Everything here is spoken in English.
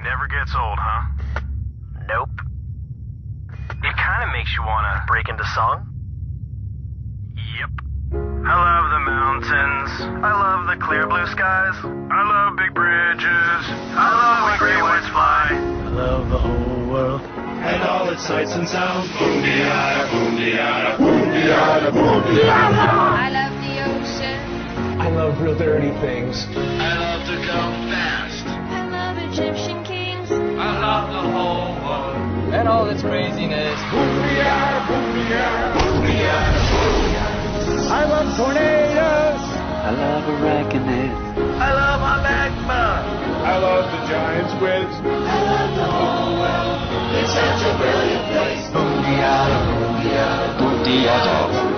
Never gets old, huh? Nope. It kind of makes you want to break into song. Yep. I love the mountains. I love the clear blue skies. I love big bridges. I love when gray whites fly. I love the whole world and all its sights and sounds. Boom-de-yada, boom-de-yada, boom-de-yada, boom-de-yada. I love the ocean. I love real dirty things. I love to go fast. I love Egyptian kings. I love the whole world and all its craziness. Boom-de-yada, boom-de-yada, boom-de-yada, boom-de-yada. I love tornadoes. I love arachnids. I love my magma. I love the giant squids. I love the whole world. It's such a brilliant place. Boom-de-yada, boom-de-yada, boom-de-yada.